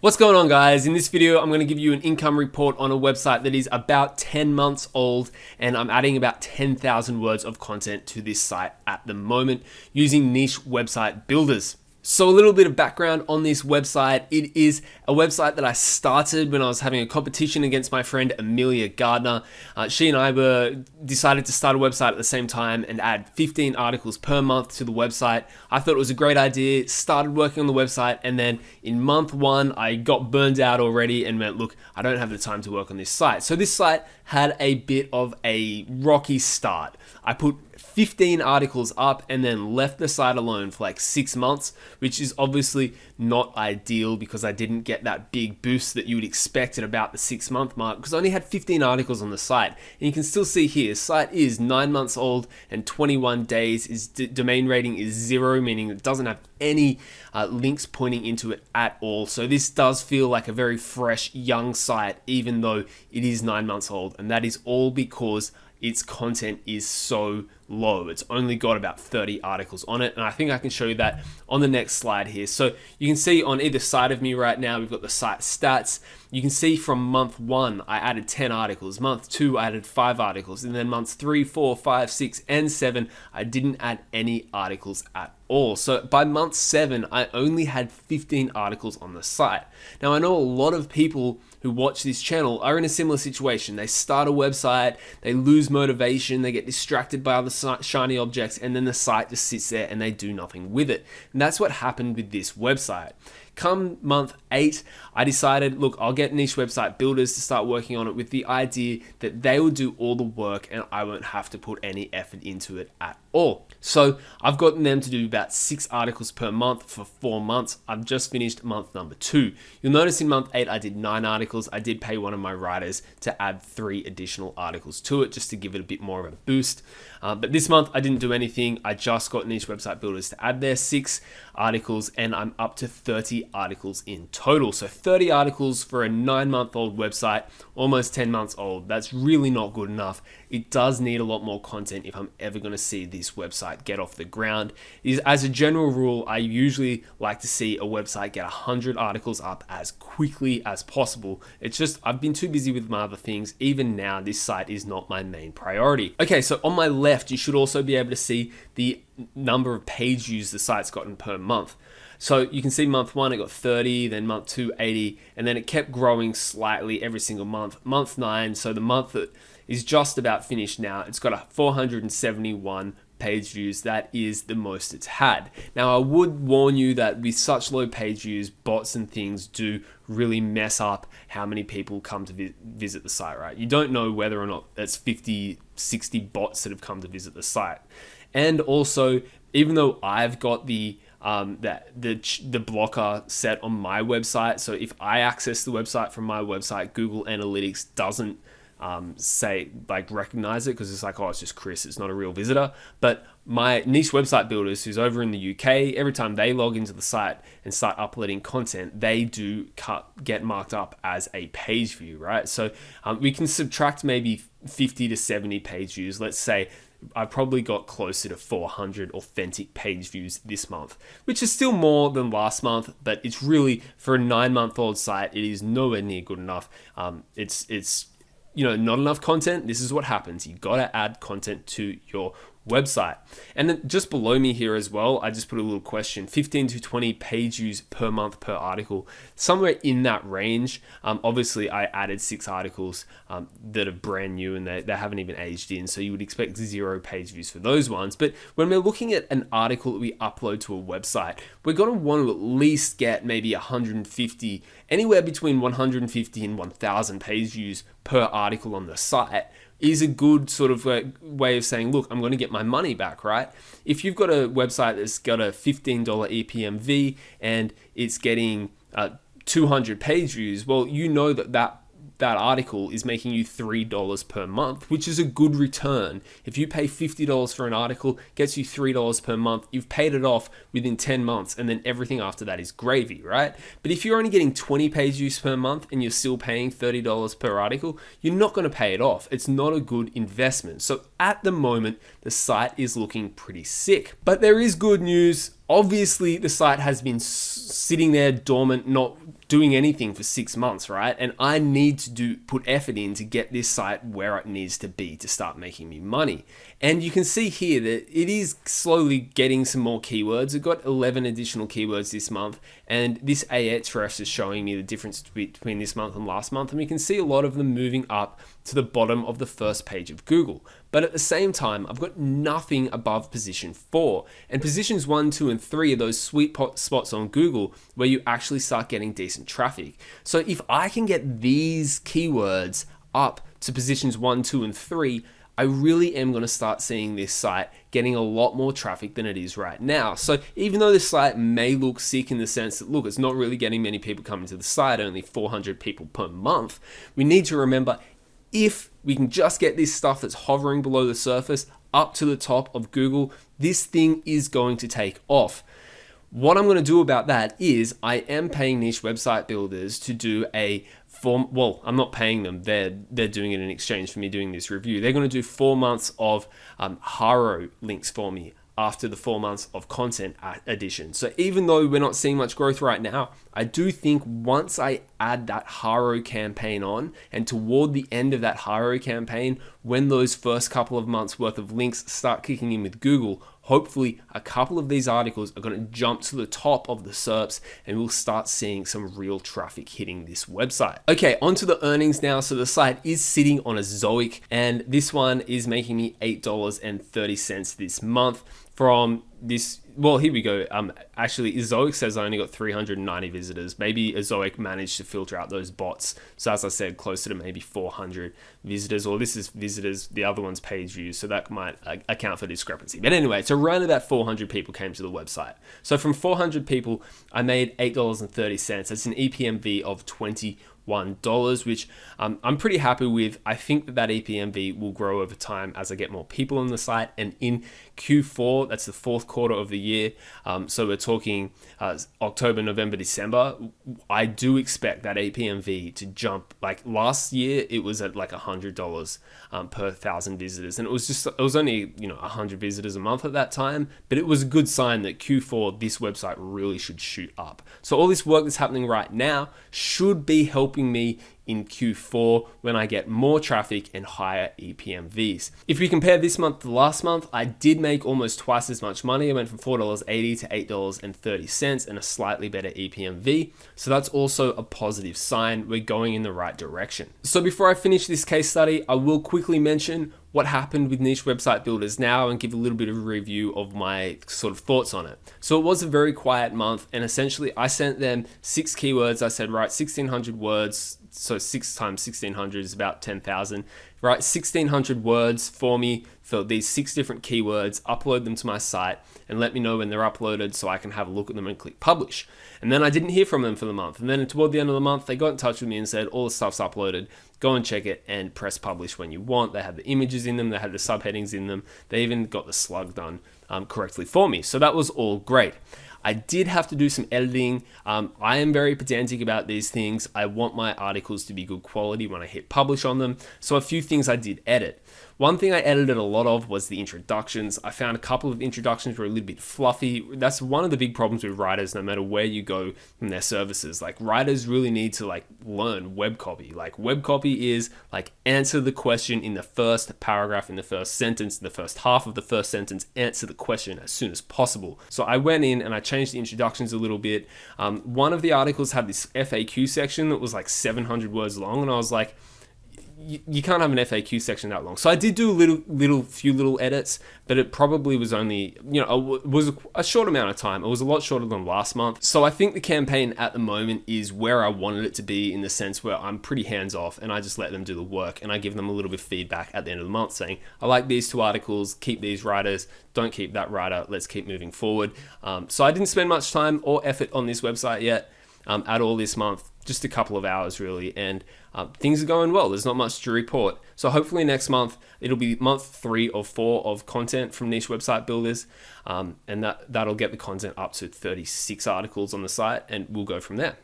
What's going on, guys? In this video, I'm going to give you an income report on a website that is about 10 months old, and I'm adding about 10,000 words of content to this site at the moment using niche website builders. So a little bit of background on this website. It is a website that I started when I was having a competition against my friend Amelia Gardner. She and I decided to start a website at the same time and add 15 articles per month to the website. I thought it was a great idea, started working on the website, and then in month one, I got burned out already and went, look, I don't have the time to work on this site. So this site had a bit of a rocky start. I put 15 articles up and then left the site alone for like 6 months, which is obviously not ideal because I didn't get that big boost that you would expect at about the 6-month mark because I only had 15 articles on the site. And you can still see here, site is 9 months old and 21 days. Its domain rating is 0, meaning it doesn't have any links pointing into it at all. So this does feel like a very fresh, young site, even though it is 9 months old. And that is all because its content is so low. It's only got about 30 articles on it, and I think I can show you that on the next slide here. So you can see on either side of me right now, we've got the site stats. You can see from month 1, I added 10 articles. Month 2, I added 5 articles. And then months 3, 4, 5, 6, and 7, I didn't add any articles at all. So by month 7, I only had 15 articles on the site. Now I know a lot of people who watch this channel are in a similar situation. They start a website, they lose motivation, they get distracted by other shiny objects, and then the site just sits there and they do nothing with it. And that's what happened with this website. Come month 8, I decided, look, I'll get niche website builders to start working on it with the idea that they will do all the work and I won't have to put any effort into it at all. So I've gotten them to do about 6 articles per month for 4 months. I've just finished month number 2. You'll notice in month 8, I did 9 articles. I did pay one of my writers to add 3 additional articles to it just to give it a bit more of a boost. But this month I didn't do anything. I just got niche website builders to add their 6 articles and I'm up to 30 articles in total. So 30 articles for a 9-month-old website, almost 10 months old. That's really not good enough. It does need a lot more content if I'm ever going to see this website get off the ground. As a general rule, I usually like to see a website get 100 articles up as quickly as possible. It's just, I've been too busy with my other things. Even now, this site is not my main priority. Okay, so on my left, you should also be able to see the number of page views the site's gotten per month. So you can see month 1, it got 30, then month 2, 80, and then it kept growing slightly every single month. Month 9, so the month that is just about finished now, it's got a 471 page views. That is the most it's had. Now, I would warn you that with such low page views, bots and things do really mess up how many people come to visit the site, right? You don't know whether or not that's 50, 60 bots that have come to visit the site. And also, even though I've got the blocker set on my website, so if I access the website from my website, Google Analytics doesn't recognize it because it's like, oh, it's just Chris, it's not a real visitor. But my niche website builders who's over in the UK, every time they log into the site and start uploading content, they do get marked up as a page view, right? So we can subtract maybe 50 to 70 page views. Let's say I probably got closer to 400 authentic page views this month, which is still more than last month, but it's really, for a 9-month-old site, it is nowhere near good enough. It's not enough content. This is what happens. You got to add content to your website. And then just below me here as well, I just put a little question: 15 to 20 page views per month per article, somewhere in that range. Obviously I added 6 articles that are brand new and they haven't even aged in, so you would expect 0 page views for those ones. But when we're looking at an article that we upload to a website, we're going to want to at least get maybe 150, anywhere between 150 and 1,000 page views per article on the site is a good sort of way of saying, look, I'm going to get my money back, right? If you've got a website that's got a $15 EPMV and it's getting 200 page views, well, you know that article is making you $3 per month, which is a good return. If you pay $50 for an article, gets you $3 per month, you've paid it off within 10 months, and then everything after that is gravy, right? But if you're only getting 20 page views per month and you're still paying $30 per article, you're not going to pay it off. It's not a good investment. So at the moment, the site is looking pretty sick. But there is good news. Obviously, the site has been sitting there dormant, not doing anything for 6 months, right? And I need to put effort in to get this site where it needs to be to start making me money. And you can see here that it is slowly getting some more keywords. It got 11 additional keywords this month, and this Ahrefs is showing me the difference between this month and last month. And we can see a lot of them moving up to the bottom of the first page of Google. But at the same time, I've got nothing above position 4. And positions 1, 2, and 3 are those sweet spots on Google where you actually start getting decent traffic. So if I can get these keywords up to positions 1, 2, and 3, I really am going to start seeing this site getting a lot more traffic than it is right now. So even though this site may look sick in the sense that, look, it's not really getting many people coming to the site, only 400 people per month, we need to remember, if we can just get this stuff that's hovering below the surface up to the top of Google, this thing is going to take off. What I'm going to do about that is I am paying Niche Website Builders to do a form. Well, I'm not paying them. They're doing it in exchange for me doing this review. They're going to do 4 months of Haro links for me after the 4 months of content addition. So even though we're not seeing much growth right now, I do think once I add that Haro campaign on, and toward the end of that Haro campaign, when those first couple of months worth of links start kicking in with Google, hopefully a couple of these articles are going to jump to the top of the SERPs and we'll start seeing some real traffic hitting this website. Okay, onto the earnings now. So the site is sitting on a Zoic, and this one is making me $8.30 this month from this. Well, here we go. Actually, Ezoic says I only got 390 visitors. Maybe Ezoic managed to filter out those bots. So as I said, closer to maybe 400 visitors, or this is visitors, the other one's page views. So that might account for discrepancy. But anyway, so around about 400 people came to the website. So from 400 people, I made $8.30. That's an EPMV of $21, which I'm pretty happy with. I think that EPMV will grow over time as I get more people on the site. And in Q4, that's the fourth quarter of the year, so we're talking October, November, December, I do expect that EPMV to jump. Like last year, it was at like $100 per 1,000 visitors, and it was only 100 visitors a month at that time, but it was a good sign that Q4, this website really should shoot up. So all this work that's happening right now should be helping me in Q4 when I get more traffic and higher EPMVs. If we compare this month to last month, I did make almost twice as much money. I went from $4.80 to $8.30 and a slightly better EPMV. So that's also a positive sign. We're going in the right direction. So before I finish this case study, I will quickly mention what happened with Niche Website Builders now and give a little bit of a review of my sort of thoughts on it. So it was a very quiet month, and essentially I sent them 6 keywords. I said, write 1,600 words. So 6 times 1,600 is about 10,000. Write 1,600 words for me for these 6 different keywords, upload them to my site, and let me know when they're uploaded so I can have a look at them and click publish. And then I didn't hear from them for the month. And then toward the end of the month, they got in touch with me and said, all the stuff's uploaded. Go and check it and press publish when you want. They had the images in them. They had the subheadings in them. They even got the slug done correctly for me. So that was all great. I did have to do some editing. I am very pedantic about these things. I want my articles to be good quality when I hit publish on them. So a few things I did edit. One thing I edited a lot of was the introductions. I found a couple of introductions were a little bit fluffy. That's one of the big problems with writers, no matter where you go from their services. Like writers really need to learn web copy. Like web copy is answer the question in the first paragraph, in the first sentence, in the first half of the first sentence, answer the question as soon as possible. So I went in and I changed the introductions a little bit. One of the articles had this FAQ section that was like 700 words long, and I was like, you can't have an FAQ section that long. So I did do a few little edits, but it probably was only, was a short amount of time. It was a lot shorter than last month. So I think the campaign at the moment is where I wanted it to be, in the sense where I'm pretty hands off and I just let them do the work, and I give them a little bit of feedback at the end of the month saying, I like these 2 articles, keep these writers, don't keep that writer, let's keep moving forward. So I didn't spend much time or effort on this website yet at all this month. Just a couple of hours really, and things are going well. There's not much to report. So hopefully next month, it'll be month 3 or 4 of content from Niche Website Builders, and that'll get the content up to 36 articles on the site, and we'll go from there.